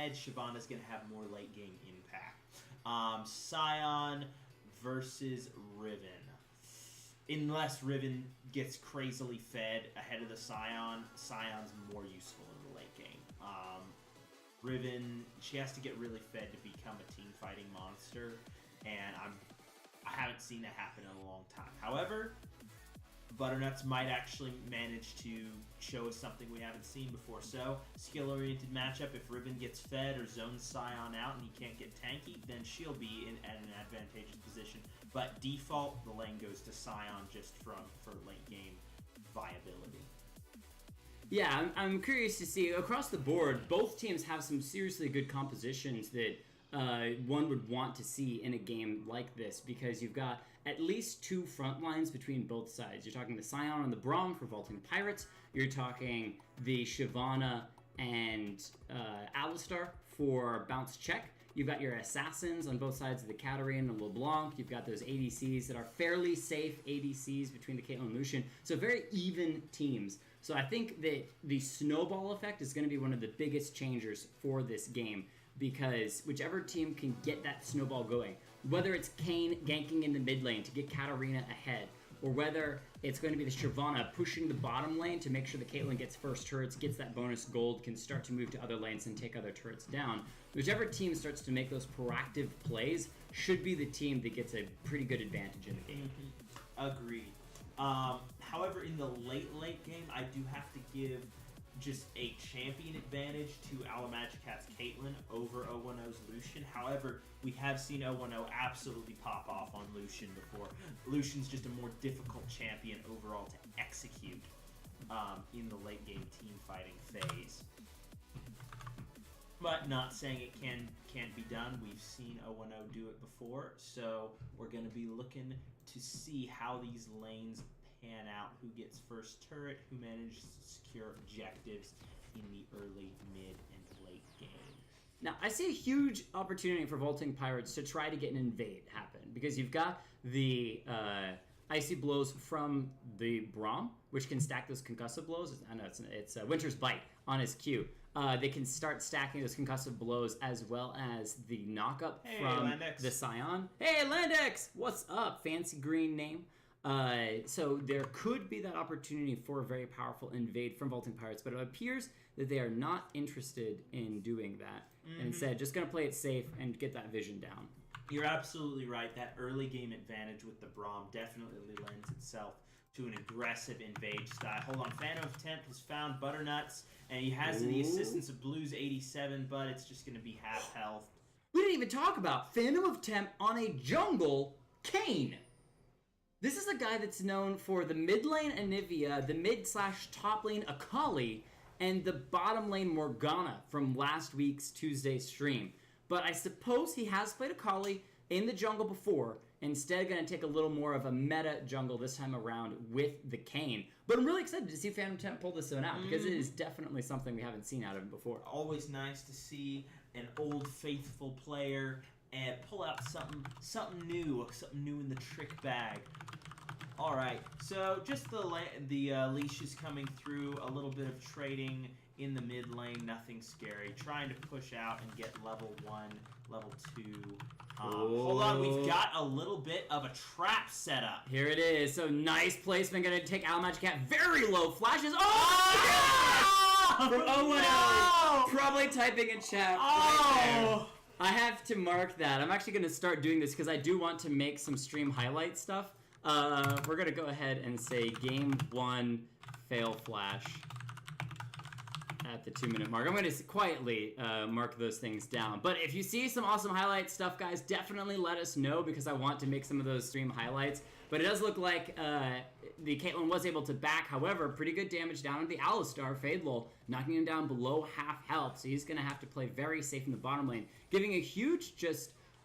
head, Shyvana's going to have more late game impact. Scion versus Riven. Unless Riven gets crazily fed ahead of the Scion, Scion's more useful in the late game. Riven, she has to get really fed to become a team fighting monster, and I haven't seen that happen in a long time. However, Butternuts might actually manage to show us something we haven't seen before. So, skill-oriented matchup, if Riven gets fed or zones Scion out and he can't get tanky, then she'll be at an advantageous position. But default, the lane goes to Scion just for late game viability. Yeah, I'm curious to see, across the board, both teams have some seriously good compositions that one would want to see in a game like this, because you've got at least two front lines between both sides. You're talking the Scion and the Braum for Vaulting Pirates. You're talking the Shyvana and Alistar for Bounce Check. You've got your assassins on both sides of the Katarina and LeBlanc. You've got those ADCs that are fairly safe ADCs between the Caitlyn and Lucian. So very even teams. So I think that the snowball effect is going to be one of the biggest changers for this game, because whichever team can get that snowball going, whether it's Kayn ganking in the mid lane to get Katarina ahead, or whether it's going to be the Shyvana pushing the bottom lane to make sure the Caitlyn gets first turrets, gets that bonus gold, can start to move to other lanes and take other turrets down. Whichever team starts to make those proactive plays should be the team that gets a pretty good advantage in the game. Agreed. However, in the late game, I do have to give just a champion advantage to Alamagicat's Caitlyn over 010's Lucian. However, we have seen 010 absolutely pop off on Lucian before. Lucian's just a more difficult champion overall to execute in the late game team fighting phase. But not saying it can't be done. We've seen 010 do it before, so we're going to be looking to see how these lanes pan out, who gets first turret, who manages to secure objectives in the early, mid, and late game. Now, I see a huge opportunity for Vaulting Pirates to try to get an invade happen, because you've got the Icy Blows from the Braum, which can stack those concussive blows. I know it's Winter's Bite on his Q. They can start stacking those concussive blows, as well as the knockup from Landex. the Scion. Hey, Landex! What's up? Fancy green name. So there could be that opportunity for a very powerful invade from Vaulting Pirates, but it appears that they are not interested in doing that. And instead, just going to play it safe and get that vision down. You're absolutely right. That early game advantage with the Braum definitely lends itself to an aggressive invade style. Hold on, Phantom of Temp has found Butternuts, and he has the assistance of Blues 87, but it's just going to be half health. We didn't even talk about Phantom of Temp on a jungle Kayn. This is a guy that's known for the mid lane Anivia, the mid/top lane Akali, and the bottom lane Morgana from last week's Tuesday stream. But I suppose he has played Akali in the jungle before, instead going to take a little more of a meta jungle this time around with the Kayn. But I'm really excited to see Phantom Temp pull this one out, because it is definitely something we haven't seen out of him before. Always nice to see an old faithful player and pull out something new in the trick bag. All right, so just the leashes coming through, a little bit of trading in the mid lane, nothing scary. Trying to push out and get level 1, level 2. Hold on, we've got a little bit of a trap set up. Here it is. So nice placement, going to take Alamagicat very low. Flashes. From 010. No! Probably typing in chat right there. I have to mark that. I'm actually going to start doing this because I do want to make some stream highlight stuff. We're going to go ahead and say game 1 fail flash at the 2-minute mark. I'm going to quietly mark those things down. But if you see some awesome highlight stuff, guys, definitely let us know, because I want to make some of those stream highlights. But it does look like the Caitlyn was able to back. However, pretty good damage down to the Alistar, Fadelol, knocking him down below half health. So he's going to have to play very safe in the bottom lane, giving a huge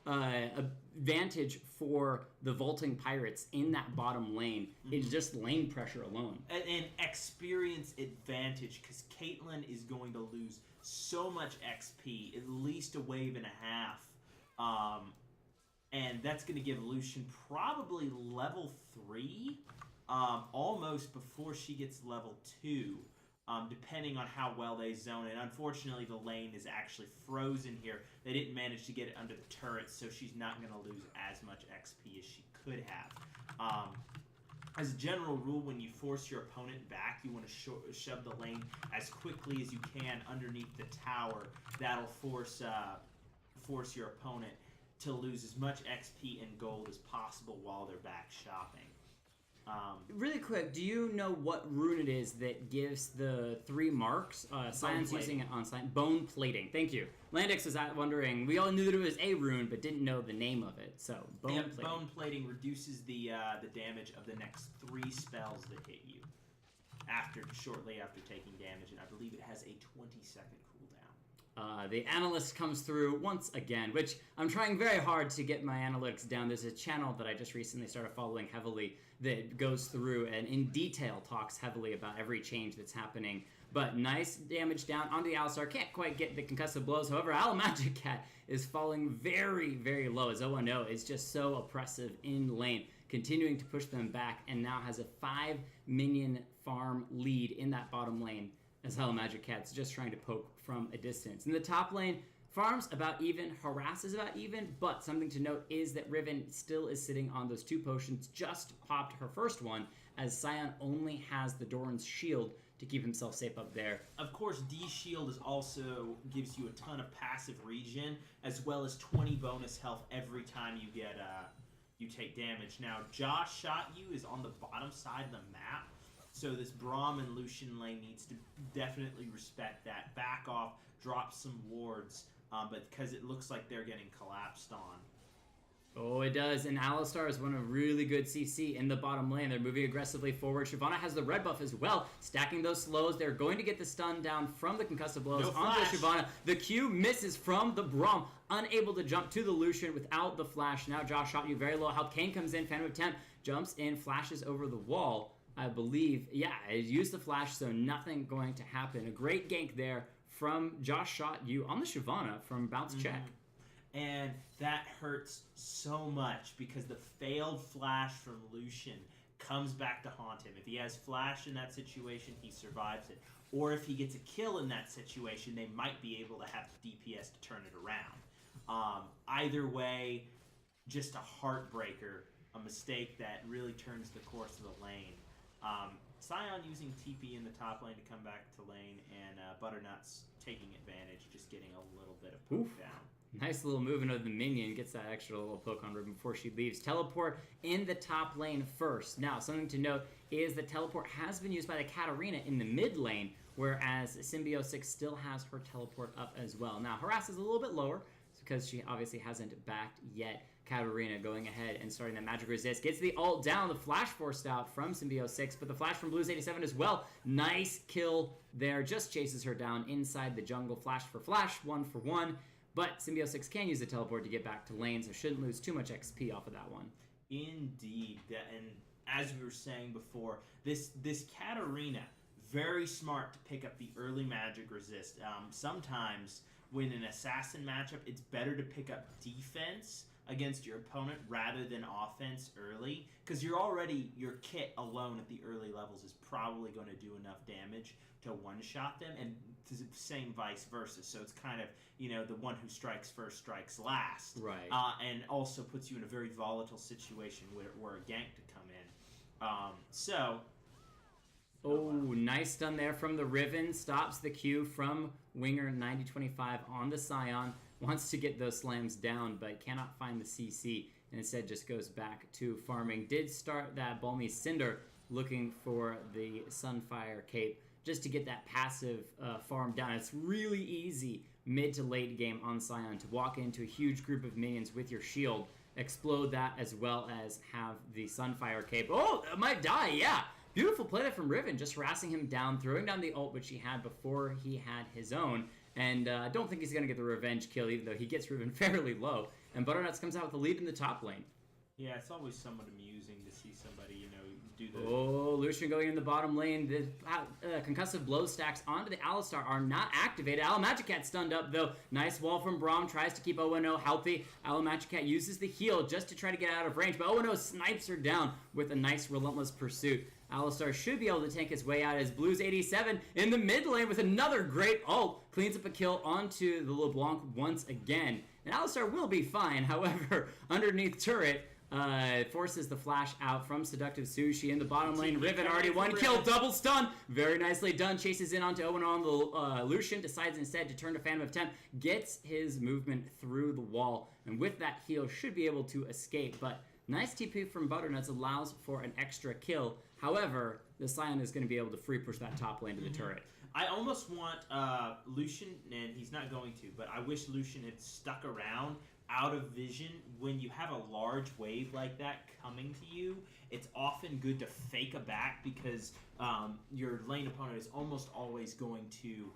advantage for the Vaulting Pirates in that bottom lane. It's just lane pressure alone. An experience advantage, because Caitlyn is going to lose so much XP, at least a wave and a half. And that's going to give Lucian probably level 3, almost before she gets level 2. depending on how well they zone it. Unfortunately, the lane is actually frozen here. They didn't manage to get it under the turret, so she's not going to lose as much XP as she could have. As a general rule, when you force your opponent back, you want to shove the lane as quickly as you can underneath the tower. That'll force your opponent to lose as much XP and gold as possible while they're back shopping. Really quick, do you know what rune it is that gives the 3 marks? Science using it on science. Bone plating. Thank you. Landix was wondering. We all knew that it was a rune, but didn't know the name of it. So bone plating. Bone plating reduces the damage of the next 3 spells that hit you shortly after taking damage, and I believe it has a 20-second cooldown. The analyst comes through once again, which I'm trying very hard to get my analytics down. There's a channel that I just recently started following heavily that goes through and in detail talks heavily about every change that's happening. But nice damage down onto the Alistar. Can't quite get the concussive blows. However, Alamagicat is falling very, very low as O&O is just so oppressive in lane, continuing to push them back, and now has a 5-minion farm lead in that bottom lane as Alamagicat's just trying to poke from a distance. In the top lane, farms about even, harasses about even, but something to note is that Riven still is sitting on those 2 potions, just popped her first one, as Scion only has the Doran's shield to keep himself safe up there. Of course, D-Shield also gives you a ton of passive regen, as well as 20 bonus health every time you take damage. Now, Josh Shot You is on the bottom side of the map, so this Braum and Lucian lane needs to definitely respect that. Back off, drop some wards, but because it looks like they're getting collapsed on. Oh, it does, and Alistar is one of really good CC in the bottom lane. They're moving aggressively forward. Shyvana has the red buff as well, stacking those slows. They're going to get the stun down from the concussive blows onto Shyvana. The Q misses from the Braum, unable to jump to the Lucian without the flash. Now Josh Shot You very low health. Kane comes in, Phantom Attempt, jumps in, flashes over the wall. I believe, yeah, it used the flash, so nothing going to happen. A great gank there from Josh Shot You on the Shyvana from bounce check. And that hurts so much because the failed flash from Lucian comes back to haunt him. If he has flash in that situation, he survives it. Or if he gets a kill in that situation, they might be able to have DPS to turn it around. Either way, just a heartbreaker, a mistake that really turns the course of the lane. Scion using TP in the top lane to come back to lane, and Butternut's taking advantage, just getting a little bit of poke down. Nice little movement of the minion, gets that extra little poke on Riven before she leaves. Teleport in the top lane first. Now, something to note is that teleport has been used by the Katarina in the mid lane, whereas Symbiosis still has her teleport up as well. Now, Harass is a little bit lower, because she obviously hasn't backed yet. Katarina going ahead and starting that magic resist. Gets the ult down, the flash forced out from Symbiosis, but the flash from Blues 87 as well. Nice kill there, just chases her down inside the jungle. Flash for flash, 1 for 1. But Symbiosis can use the teleport to get back to lane, so shouldn't lose too much XP off of that one. Indeed. And as we were saying before, this Katarina, very smart to pick up the early magic resist. Sometimes when an assassin matchup, it's better to pick up defense against your opponent rather than offense early, because your kit alone at the early levels is probably going to do enough damage to one-shot them, and the same vice versa. So it's kind of, the one who strikes first strikes last. Right. And also puts you in a very volatile situation where a gank to come in. Oh, nice stun there from the Riven. Stops the Q from Winger 9025 on the Scion. Wants to get those slams down, but cannot find the CC, and instead just goes back to farming. Did start that Balmy Cinder, looking for the Sunfire Cape, just to get that passive farm down. It's really easy mid to late game on Scion to walk into a huge group of minions with your shield, explode that, as well as have the Sunfire Cape. Oh, that might die, yeah! Beautiful play there from Riven, just harassing him down, throwing down the ult which he had before he had his own. And I don't think he's going to get the revenge kill, even though he gets Riven fairly low. And Butternuts comes out with the lead in the top lane. Yeah, it's always somewhat amusing to see somebody, do the... Oh, Lucian going in the bottom lane. The concussive blow stacks onto the Alistar are not activated. Alamagicat stunned up, though. Nice wall from Braum. Tries to keep O&O healthy. Alamagicat uses the heal just to try to get out of range, but O&O snipes her down with a nice relentless pursuit. Alistar should be able to tank his way out as Blues 87 in the mid lane with another great ult. Cleans up a kill onto the LeBlanc once again. And Alistar will be fine. However, underneath turret, forces the flash out from Seductive Sushi in the bottom lane. Riven already one kill, double stun. Very nicely done. Chases in onto 0 on the Lucian. Decides instead to turn to Phantom of Temp. Gets his movement through the wall. And with that heal, should be able to escape. But nice TP from Butternuts allows for an extra kill. However, the Scion is going to be able to free push that top lane to the turret. I almost want Lucian, and he's not going to, but I wish Lucian had stuck around out of vision. When you have a large wave like that coming to you, it's often good to fake a back because your lane opponent is almost always going to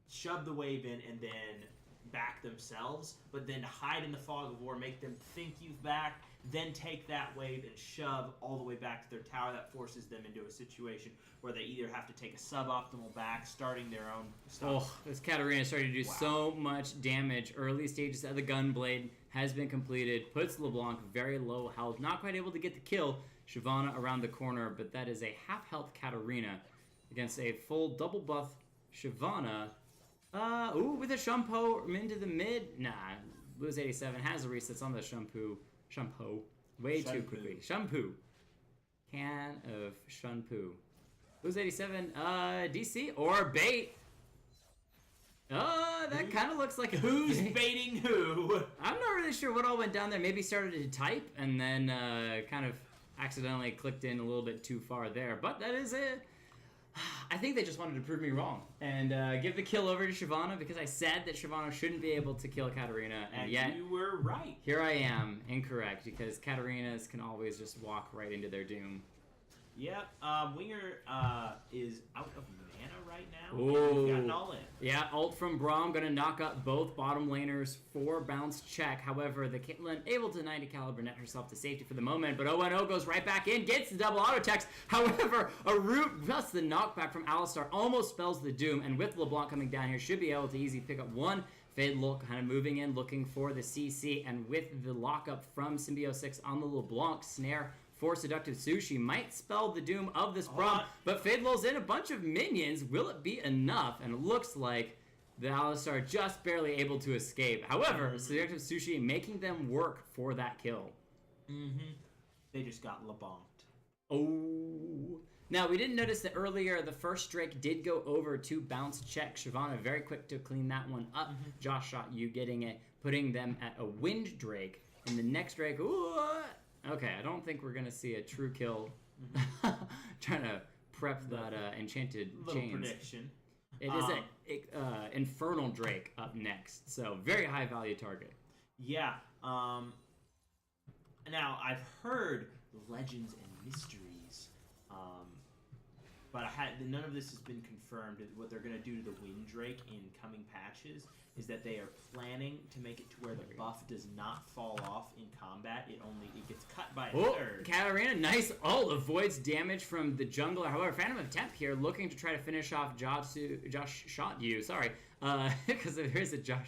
shove the wave in and then back themselves, but then to hide in the fog of war, make them think you've backed, then take that wave and shove all the way back to their tower. That forces them into a situation where they either have to take a suboptimal back, starting their own stuff. Oh, this Katarina started to do so much damage. Early stages of the Gunblade has been completed. Puts LeBlanc very low health. Not quite able to get the kill. Shyvana around the corner, but that is a half-health Katarina against a full double buff Shyvana. With a Shumpo into the mid. Nah, Blues 87 has a resets on the Shumpo way too quickly. Shampoo. Can of shampoo. Blues 87, DC or bait. That kind of looks like who's baiting who. I'm not really sure what all went down there. Maybe started to type and then kind of accidentally clicked in a little bit too far there. But that is it. I think they just wanted to prove me wrong and give the kill over to Shyvana because I said that Shyvana shouldn't be able to kill Katarina, and yet you were right. Here I am, incorrect, because Katarinas can always just walk right into their doom. Yep, Winger is out of mana right now. Ooh. Got an all in. Yeah, ult from Braum, gonna knock up both bottom laners for bounce check. However, the Caitlyn able to 90 caliber net herself to safety for the moment, but 0-0 goes right back in, gets the double auto text. However, a root plus the knockback from Alistar almost spells the doom, and with LeBlanc coming down here, should be able to easy pick up one. Fadelul kind of moving in, looking for the CC, and with the lockup from Symbiosis on the LeBlanc snare for Seductive Sushi might spell the doom of this Braum, but Fadelul's in a bunch of minions. Will it be enough? And it looks like the Alistar just barely able to escape. However, Seductive Sushi making them work for that kill. They just got LeBlanced. Oh. Now, we didn't notice that earlier the first Drake did go over to bounce check. Shyvana very quick to clean that one up. Josh shot you getting it, putting them at a Wind Drake. And the next Drake, okay, I don't think we're going to see a true kill. Trying to prep that enchanted chains. Prediction. It is an Infernal Drake up next, so very high value target. Yeah. Now, I've heard legends and mysteries, but none of this has been confirmed. What they're going to do to the Wind Drake in coming patches is that they are planning to make it to where the buff does not fall off in combat. It gets cut by a third. Katarina, nice ult, avoids damage from the jungler. However, Phantom of Temp here looking to try to finish off Josh shot you. Sorry, because there is a Joshitsu?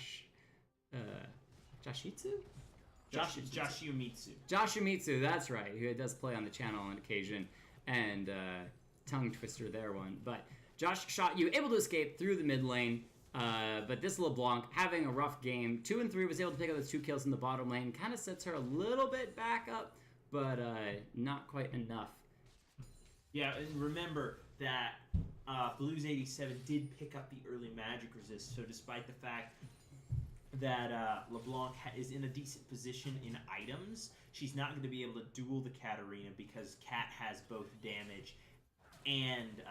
Joshimitsu. Joshimitsu, that's right. Who does play on the channel on occasion, and tongue twister there one. But Josh shot you, able to escape through the mid lane. But this LeBlanc having a rough game. 2 and 3 was able to pick up those 2 kills in the bottom lane. Kind of sets her a little bit back up, but not quite enough. Yeah, and remember that Blues 87 did pick up the early magic resist. So despite the fact that LeBlanc is in a decent position in items, she's not going to be able to duel the Katarina because Kat has both damage and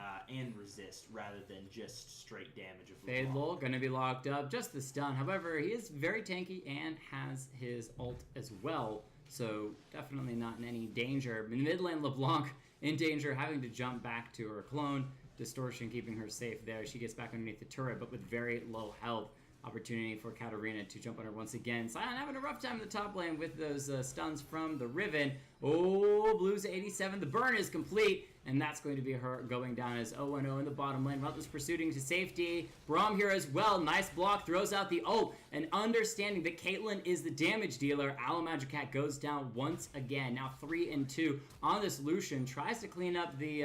resist rather than just straight damage of Fadelul gonna be locked up, just the stun. However, he is very tanky and has his ult as well, so definitely not in any danger. In the mid lane, LeBlanc in danger, having to jump back to her clone. Distortion keeping her safe there. She gets back underneath the turret, but with very low health. Opportunity for Katarina to jump on her once again. Scion having a rough time in the top lane with those stuns from the Riven. Oh, Blues 87. The burn is complete, and that's going to be her going down as 0-0 in the bottom lane. Relentless pursuing to safety. Braum here as well. Nice block. Throws out the ult. And understanding that Caitlyn is the damage dealer, Alamagicat goes down once again. Now 3-2 on this Lucian. Tries to clean up the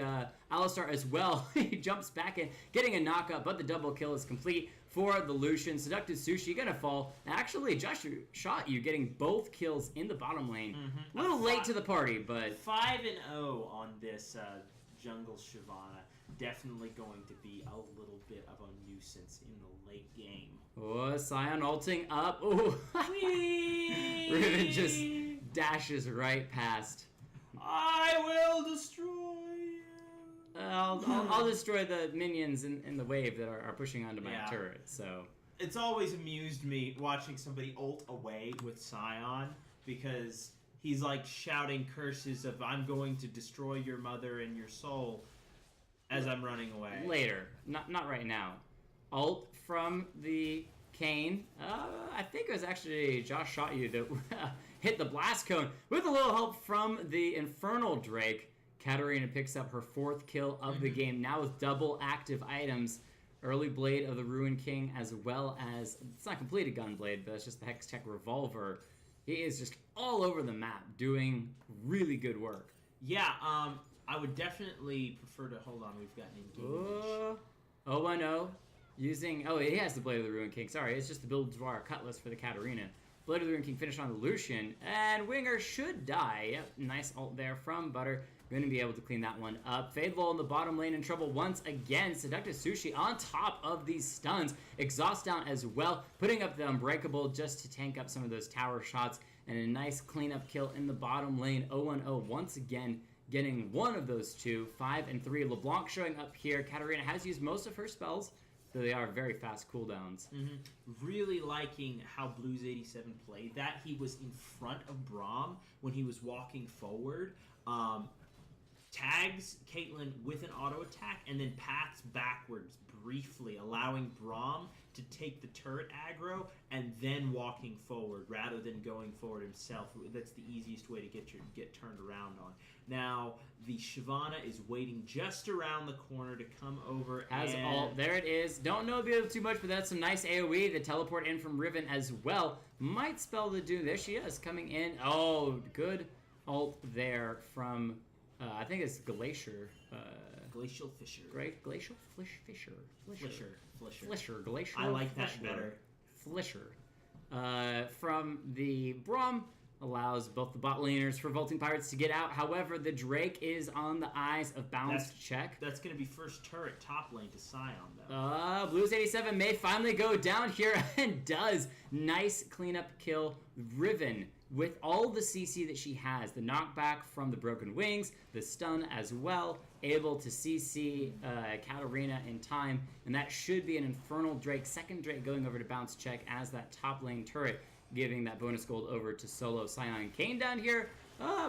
Alistar as well. He jumps back in, getting a knockup, but the double kill is complete for the Lucian. Seductive Sushi gonna fall. Actually, Josh shot you, getting both kills in the bottom lane. A little late to the party, but 5-0 on this jungle Shyvana. Definitely going to be a little bit of a nuisance in the late game. Oh, Scion ulting up. Oh, Riven just dashes right past. I will destroy you. I'll destroy the minions in the wave that are pushing onto my turret. So it's always amused me watching somebody ult away with Scion, because he's like shouting curses of "I'm going to destroy your mother and your soul" as I'm running away. Later, not right now. Ult from the Kayn. I think it was actually Josh shot you that hit the blast cone with a little help from the Infernal Drake. Katarina picks up her 4th kill of the game, now with double active items. Early Blade of the Ruin King, as well as, it's not completed Gunblade, but it's just the Hex Tech Revolver. He is just all over the map, doing really good work. Yeah, I would definitely prefer to, hold on, we've got an engage. 0-1-0, using, he has the Blade of the Ruin King, sorry, it's just the Build Dwar Cutlass for the Katarina. Blade of the Ruin King finished on the Lucian, and Winger should die. Yep, nice ult there from Butter. Going to be able to clean that one up. Fadelol in the bottom lane in trouble once again. Seductive Sushi on top of these stuns. Exhaust down as well, putting up the Unbreakable just to tank up some of those tower shots. And a nice cleanup kill in the bottom lane. 0-1-0 once again, getting one of those two. 5-3. LeBlanc showing up here. Katarina has used most of her spells, so they are very fast cooldowns. Really liking how Blues 87 played that. He was in front of Braum when he was walking forward. Tags Caitlyn with an auto attack and then paths backwards briefly, allowing Braum to take the turret aggro and then walking forward rather than going forward himself. That's the easiest way to get turned around on. Now the Shyvana is waiting just around the corner to come over. There it is. Don't know about too much, but that's some nice AoE. The teleport in from Riven as well might spell the doom. There she is coming in. Oh, good ult there from. I think it's Glacier. Glacial Fisher. Glacial Fisher. Glacier. I like that better. Flisher. From the Braum, allows both the bot laners for Vaulting Pirates to get out. However, the Drake is on the eyes of Balanced Check. That's going to be first turret top lane to Scion, though. Blues 87 may finally go down here, and does. Nice cleanup kill. Riven, with all the CC that she has, the knockback from the Broken Wings, the stun as well, able to CC Katarina in time, and that should be an Infernal Drake, second Drake going over to bounce check as that top lane turret, giving that bonus gold over to solo Scion. Kayn down here,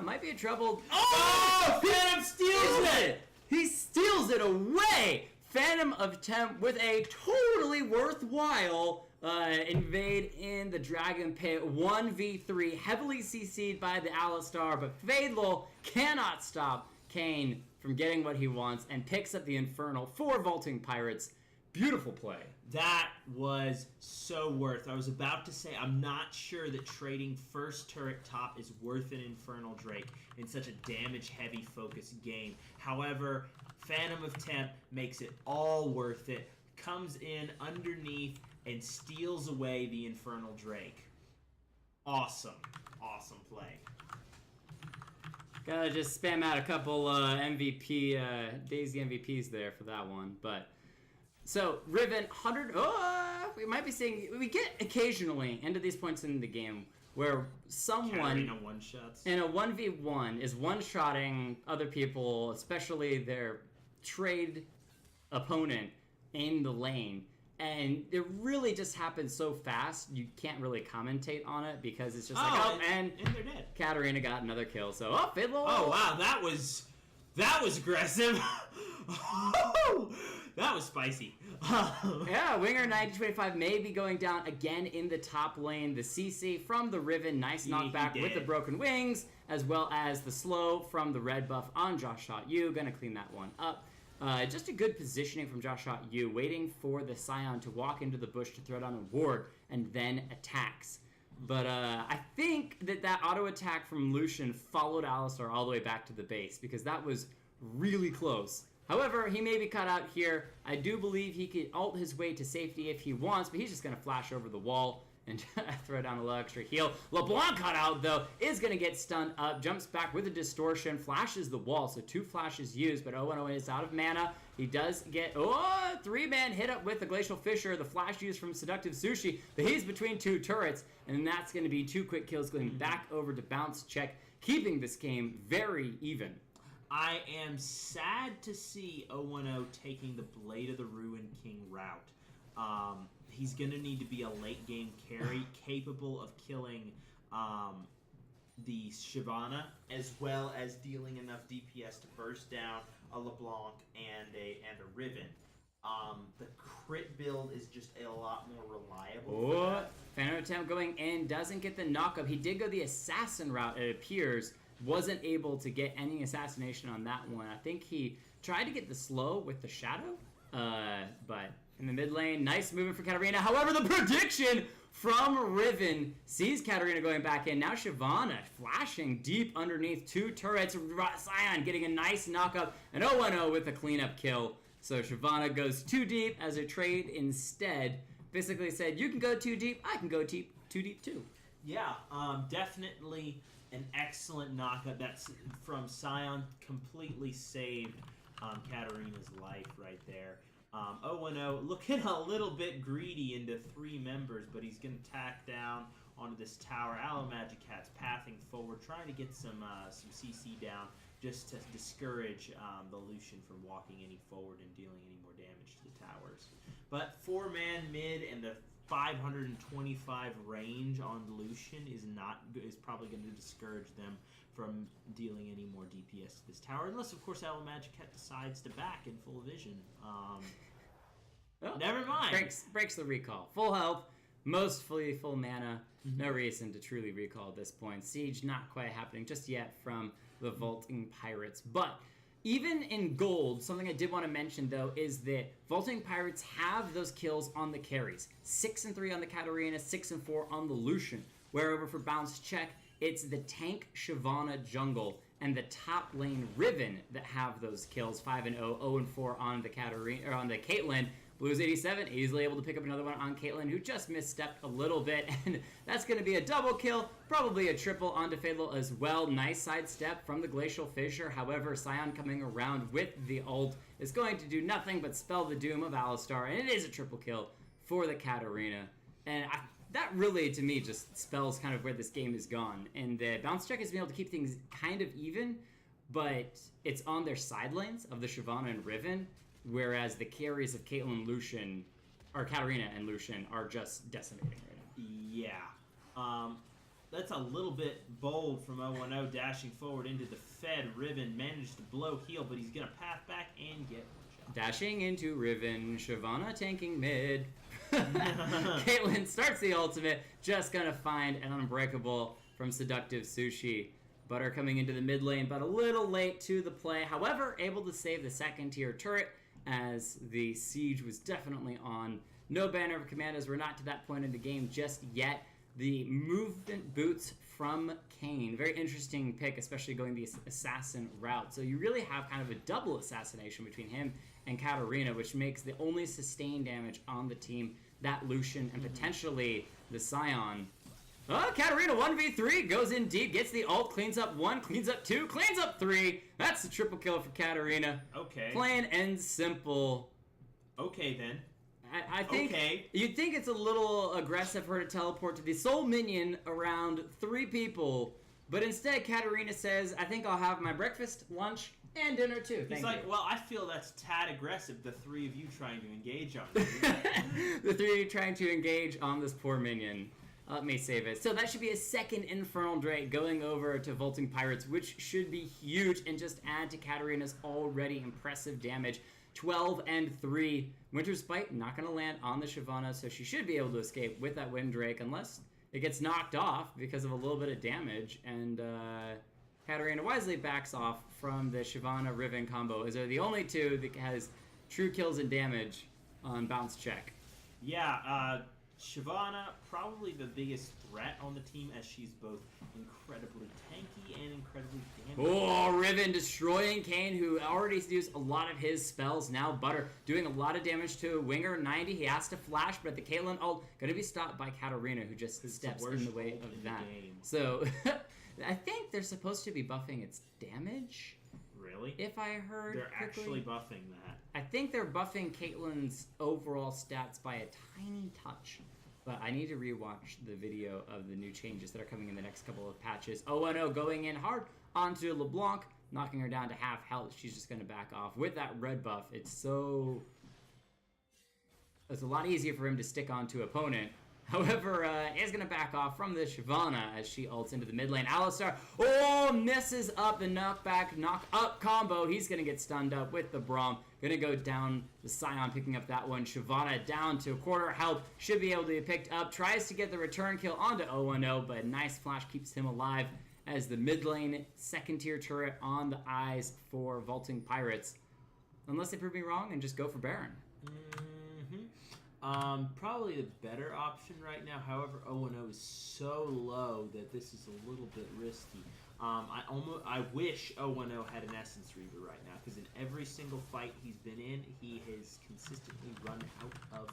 might be in trouble. Oh! Phantom steals it! He steals it away! Phantom of Temp with a totally worthwhile invade in the Dragon Pit. 1v3, heavily CC'd by the Alistar, but Fadelol cannot stop Kayn from getting what he wants and picks up the Infernal for Vaulting Pirates. Beautiful play. That was so worth. I was about to say, I'm not sure that trading first turret top is worth an Infernal Drake in such a damage-heavy focused game. However, Phantom of Temp makes it all worth it. Comes in underneath and steals away the Infernal Drake. Awesome. Awesome play. Gotta just spam out a couple Daisy MVPs there for that one. But so Riven 100. We might be seeing. We get occasionally into these points in the game where someone one-shots in a 1v1 is one-shotting other people, especially their trade opponent in the lane. And it really just happens so fast, you can't really commentate on it because it's just and they're dead. Katarina got another kill. So, Fadelol. Oh, wow, that was aggressive. That was spicy. Yeah, Winger 9025 may be going down again in the top lane. The CC from the Riven, nice knockback with the broken wings, as well as the slow from the red buff on Josh Shot Yu. Gonna clean that one up. Just a good positioning from Josh Shot Yu, waiting for the Scion to walk into the bush to throw down a ward, and then attacks. But I think that auto attack from Lucian followed Alistar all the way back to the base, because that was really close. However, he may be cut out here. I do believe he could ult his way to safety if he wants, but he's just going to flash over the wall and throw down a little extra heal. LeBlanc cut out, though, is going to get stunned up, jumps back with a distortion, flashes the wall, so 2 flashes used, but 0-1-0 is out of mana. He does get, 3-man hit up with the Glacial Fissure, the flash used from Seductive Sushi, but he's between 2 turrets, and that's going to be 2 quick kills going back over to Bounce Check, keeping this game very even. I am sad to see 0-1-0 taking the Blade of the Ruined King route. He's going to need to be a late game carry capable of killing the Shyvana, as well as dealing enough DPS to burst down a LeBlanc and a Riven. The crit build is just a lot more reliable. Phantom attempt going in, doesn't get the knockup. He did go the assassin route, it appears. Wasn't able to get any assassination on that one. I think he tried to get the slow with the shadow, but in the mid lane, nice movement for Katarina. However, the prediction from Riven sees Katarina going back in. Now Shyvana flashing deep underneath 2 turrets. Scion getting a nice knockup, and 0-1-0 with a cleanup kill. So Shyvana goes too deep as a trade instead. Basically said, you can go too deep, I can go too deep too. Yeah, definitely an excellent knockup. That's from Scion. Completely saved Katarina's life right there. 0-1-0 looking a little bit greedy into 3 members, but he's going to tack down onto this tower. Alomagicat's pathing forward, trying to get some CC down just to discourage the Lucian from walking any forward and dealing any more damage to the towers. But 4-man mid and the 525 range on Lucian is probably going to discourage them from dealing any more DPS to this tower, unless of course Alomagicate decides to back in full vision. Never mind. Breaks the recall. Full health, mostly full mana. No reason to truly recall at this point. Siege not quite happening just yet from the Vaulting Pirates, but even in gold, something I did want to mention, though, is that Vaulting Pirates have those kills on the carries. 6 and 3 on the Katarina, 6 and 4 on the Lucian. Wherever for Bounce Check, it's the tank Shyvana jungle and the top lane Riven that have those kills. 5 and 0, 0 and 4 on the Katarina or on the Caitlyn. Blues 87 easily able to pick up another one on Caitlyn, who just misstepped a little bit, and that's going to be a double kill, probably a triple onto Fatal as well. Nice sidestep from the Glacial Fissure. However, Scion coming around with the ult is going to do nothing but spell the doom of Alistar, and it is a triple kill for the Katarina. And that really, to me, just spells kind of where this game is gone. And the Bounce Check has been able to keep things kind of even, but it's on their side lanes of the Shyvana and Riven, whereas the carries of Caitlyn, Lucian, or Katarina and Lucian are just decimating right now. Yeah. That's a little bit bold from 0-1-0 dashing forward into the Fed. Riven managed to blow heal, but he's going to path back and get one shot. Dashing into Riven, Shyvana tanking mid. Caitlyn starts the ultimate, just going to find an unbreakable from Seductive Sushi. Butter coming into the mid lane, but a little late to the play. However, able to save the second tier turret, as the siege was definitely on. No banner of command, as we're not to that point in the game just yet. The movement boots from Kayn. Very interesting pick, especially going the assassin route. So you really have kind of a double assassination between him and Katarina, which makes the only sustained damage on the team that Lucian and potentially the Scion. Oh, Katarina 1v3, goes in deep, gets the ult, cleans up 1, cleans up 2, cleans up 3. That's the triple kill for Katarina. Okay. Plain and simple. Okay, then. I think you'd think it's a little aggressive for her to teleport to the sole minion around 3 people, but instead Katarina says, I think I'll have my breakfast, lunch, and dinner too. He's like, well, I feel that's tad aggressive, the 3 of you trying to engage on me. The 3 of you trying to engage on this poor minion. Let me save it. So that should be a second Infernal Drake going over to Vaulting Pirates, which should be huge and just add to Katarina's already impressive damage. 12 and 3. Winter's Bite not going to land on the Shyvana, so she should be able to escape with that Wind Drake unless it gets knocked off because of a little bit of damage. And Katarina wisely backs off from the Shyvana Riven combo, as they're the only two that has true kills and damage on bounce check. Yeah, Shyvana, probably the biggest threat on the team, as she's both incredibly tanky and incredibly damaging. Oh, Riven destroying Kane, who already used a lot of his spells. Now Butter doing a lot of damage to Winger 90. He has to flash, but the Caitlyn ult going to be stopped by Katarina, who just steps in the way of that. So I think they're supposed to be buffing its damage. Really? If I heard They're quickly. actually buffing that. I think they're buffing Caitlyn's overall stats by a tiny touch. But I need to rewatch the video of the new changes that are coming in the next couple of patches. 0-0 going in hard onto LeBlanc, knocking her down to half health. She's just going to back off. With that red buff, it's a lot easier for him to stick onto opponent. However, is going to back off from the Shyvana as she ults into the mid lane. Alistar, misses up the knockback, knock-up combo. He's going to get stunned up with the Braum. Going to go down the Scion, picking up that one. Shyvana down to a quarter health. Should be able to be picked up. Tries to get the return kill onto 0-0, but a nice flash keeps him alive as the mid lane second-tier turret on the eyes for Vaulting Pirates. Unless they prove me wrong and just go for Baron. Probably the better option right now. However, 0-0 is so low that this is a little bit risky. I wish 0-0 had an Essence Reaver right now, because in every single fight he's been in, he has consistently run out of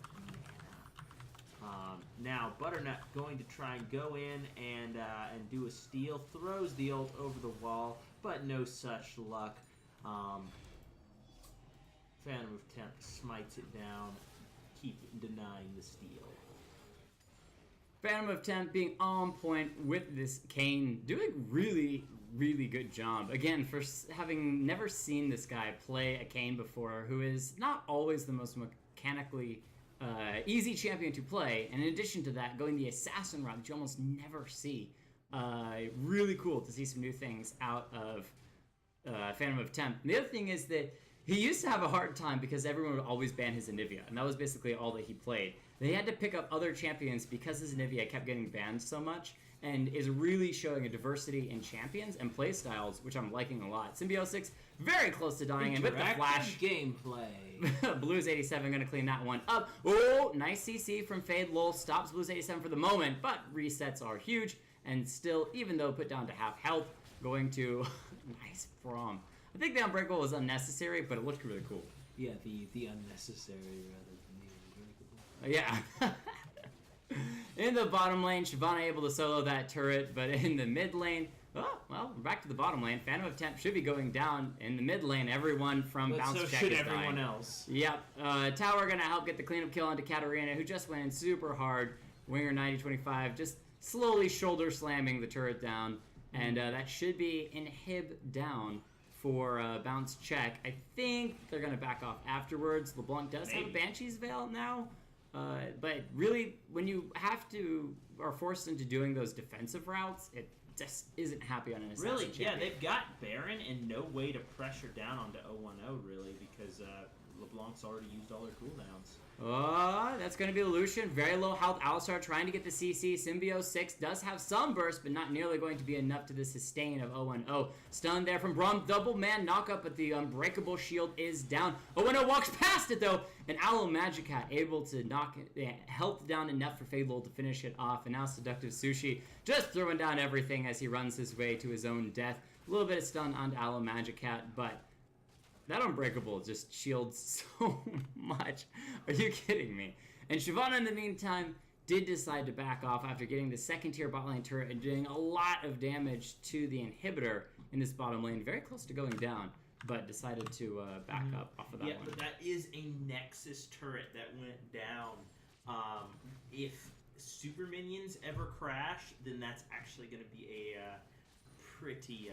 mana. Now, Butternut going to try and go in and do a steal. Throws the ult over the wall, but no such luck. Phantom of Tempt smites it down, keep denying the steal. Phantom of Tempt being on point with this Kane, doing really, really good job. Again, for having never seen this guy play a Kane before, who is not always the most mechanically easy champion to play, and in addition to that, going the assassin route that you almost never see. Really cool to see some new things out of Phantom of Tempt. And the other thing is that he used to have a hard time because everyone would always ban his Anivia, and that was basically all that he played. They had to pick up other champions because his Anivia kept getting banned so much, and is really showing a diversity in champions and playstyles, which I'm liking a lot. Symbiosis very close to dying, and with the flash gameplay. Blues 87 going to clean that one up. Oh, nice CC from Fade. Lol stops Blues 87 for the moment, but resets are huge, and still, even though put down to half health, going to nice Braum. I think the Unbreakable was unnecessary, but it looked really cool. Yeah, the unnecessary rather than the unbreakable. Yeah. In the bottom lane, Shyvana able to solo that turret, but in the mid lane, well, back to the bottom lane. Phantom of Tempt should be going down in the mid lane. Everyone from bounce check should is everyone dying. else. Yep. Tower going to help get the cleanup kill onto Katarina, who just went in super hard. Winger 90-25, just slowly shoulder slamming the turret down, and that should be inhib down for bounce check. I think they're going to back off afterwards. LeBlanc does have a Banshee's Veil now, but really, when you are forced into doing those defensive routes, it just isn't happy on an assassin champion. Yeah, they've got Baron and no way to pressure down onto 0-1-0, really, because LeBlanc's already used all their cooldowns. That's going to be Lucian. Very low health. Alistar trying to get the CC. Symbiosis does have some burst, but not nearly going to be enough to the sustain of 0-0. Stun there from Braum. Double man knockup, but the Unbreakable shield is down. 0-0 walks past it, though. And Aloe Magicat able to knock health down enough for Fadel to finish it off. And now Seductive Sushi just throwing down everything as he runs his way to his own death. A little bit of stun onto Aloe Magicat, but that Unbreakable just shields so much. Are you kidding me? And Shyvana, in the meantime, did decide to back off after getting the second-tier bot lane turret and doing a lot of damage to the inhibitor in this bottom lane. Very close to going down, but decided to back up off of that one. Yeah, but that is a Nexus turret that went down. If Super Minions ever crash, then that's actually going to be a pretty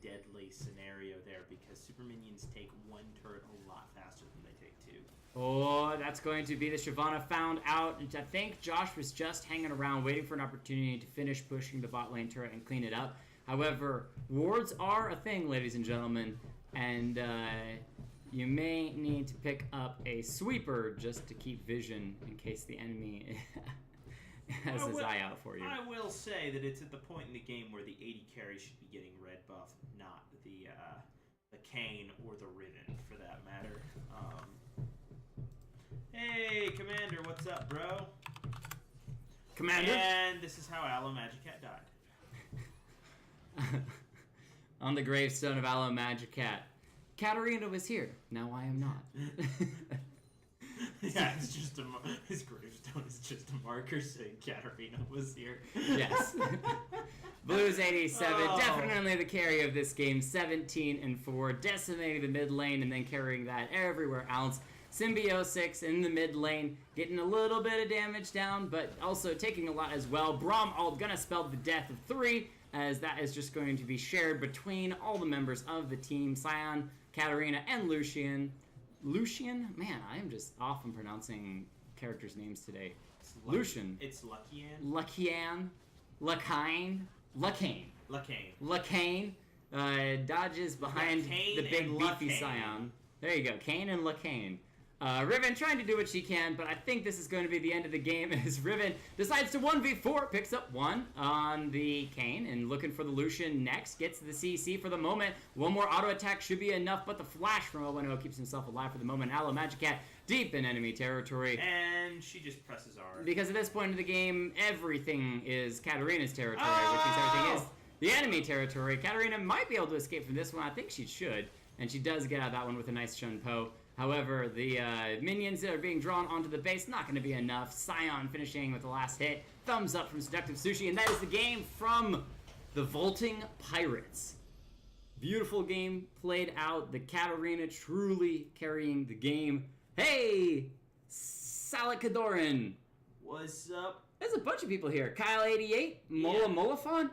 deadly scenario there because super minions take one turret a lot faster than they take two. Oh, that's going to be the Shyvana found out. I think Josh was just hanging around waiting for an opportunity to finish pushing the bot lane turret and clean it up. However, wards are a thing, ladies and gentlemen, and you may need to pick up a sweeper just to keep vision in case the enemy has his eye out for you. I will say that it's at the point in the game where the AD carry should be getting red buff, not the Kayn or the Riven, for that matter. Hey, Commander, what's up, bro? Commander? And this is how Aloe Magicat died. On the gravestone of Aloe Magicat, Katarina was here. Now I am not. Yeah, it's just his gravestone is just a marker saying Katarina was here. Yes. Blues 87, definitely the carry of this game. 17-4, decimating the mid lane and then carrying that everywhere else. Symbiosis in the mid lane, getting a little bit of damage down, but also taking a lot as well. Braum ult gonna spell the death of 3, as that is just going to be shared between all the members of the team. Sion, Katarina, and Lucian. Lucian? Man, I am just off on pronouncing characters' names today. Lucian. It's Luckian. Luckian. Lucane. Dodges behind the big beefy Sion. There you go, Kayn and Lucane. Riven trying to do what she can, but I think this is going to be the end of the game as Riven decides to 1v4, picks up 1 on the Kayn, and looking for the Lucian next, gets the CC for the moment. One more auto attack should be enough, but the flash from 010 keeps himself alive for the moment. Aloe Magicat deep in enemy territory. And she just presses R. Because at this point in the game, everything is Katarina's territory, which means everything is the enemy territory. Katarina might be able to escape from this one. I think she should. And she does get out of that one with a nice Chun Po. However, the minions that are being drawn onto the base, not going to be enough. Sion finishing with the last hit. Thumbs up from Seductive Sushi. And that is the game from the Vaulting Pirates. Beautiful game played out. The Katarina truly carrying the game. Hey! Salakadoran. What's up? There's a bunch of people here. Kyle88, Mola Molafon.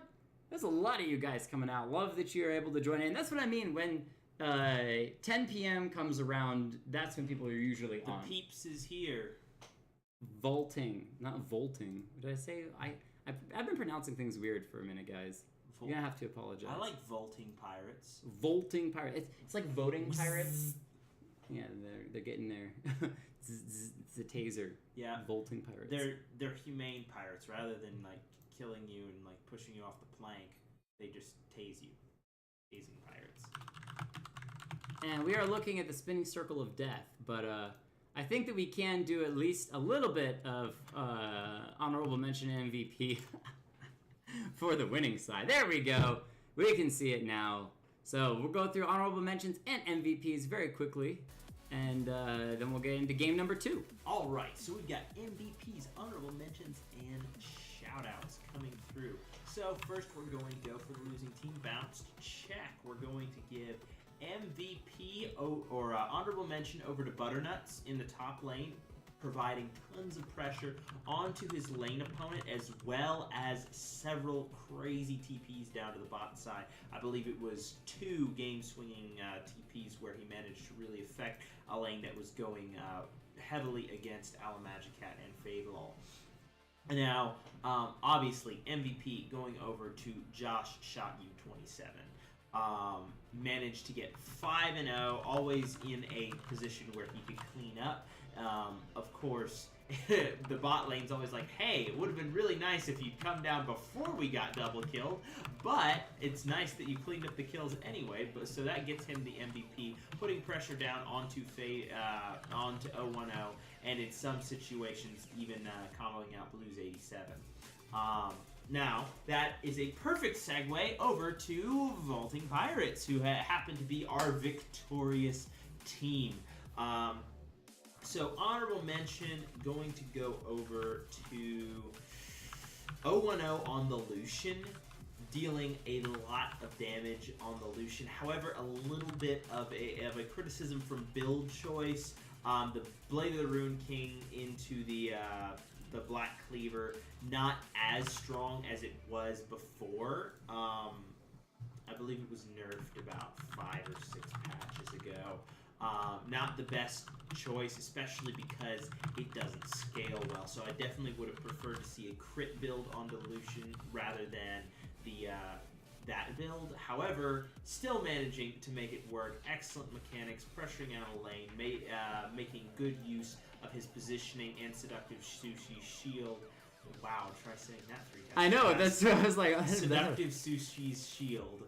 There's a lot of you guys coming out. Love that you're able to join in. That's what I mean when 10 p.m. comes around. That's when people are usually on. The peeps is here. Vaulting, not vaulting. What did I say? I've been pronouncing things weird for a minute, guys. You're gonna have to apologize. I like vaulting pirates. Vaulting pirates. It's like voting pirates. Yeah, they're getting there. It's a taser. Yeah. Vaulting pirates. They're humane pirates. Rather than like killing you and like pushing you off the plank, they just tase you. Tasing pirates. And we are looking at the spinning circle of death, but I think that we can do at least a little bit of honorable mention MVP for the winning side. There we go. We can see it now. So we'll go through honorable mentions and MVPs very quickly, and then we'll get into game number 2. All right, so we've got MVPs, honorable mentions, and shout-outs coming through. So first we're going to go for the losing team. Bounced check. We're going to give MVP or honorable mention over to Butternuts in the top lane, providing tons of pressure onto his lane opponent, as well as several crazy TPs down to the bot side. I believe it was 2 game-swinging TPs where he managed to really affect a lane that was going heavily against Aloe Magicat and Fablol. Now, obviously, MVP going over to Josh Shot U27. Managed to get 5-0, always in a position where he could clean up. Of course, the bot lane's always like, hey, it would have been really nice if you'd come down before we got double killed, but it's nice that you cleaned up the kills anyway, so that gets him the MVP, putting pressure down onto onto 010, and in some situations even comboing out Blues 87. Now, that is a perfect segue over to Vaulting Pirates, who happen to be our victorious team. So, honorable mention, going to go over to 010 on the Lucian, dealing a lot of damage on the Lucian. However, a little bit of a criticism from build choice. The Blade of the Rune King into the Black Cleaver, not as strong as it was before. I believe it was nerfed about 5 or 6 patches ago. Not the best choice, especially because it doesn't scale well. So I definitely would have preferred to see a crit build on Dilution rather than the that build. However, still managing to make it work. Excellent mechanics, pressuring out a lane, making good use of his positioning and Seductive Sushi's shield. Wow, try saying that 3 times. I know, that's what I was like. Seductive Sushi's shield.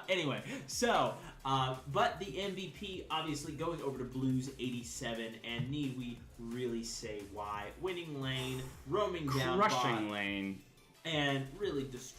Anyway, so, but the MVP obviously going over to Blues 87, and need we really say why? Winning lane, roaming down Crushing bot, lane. and really destroying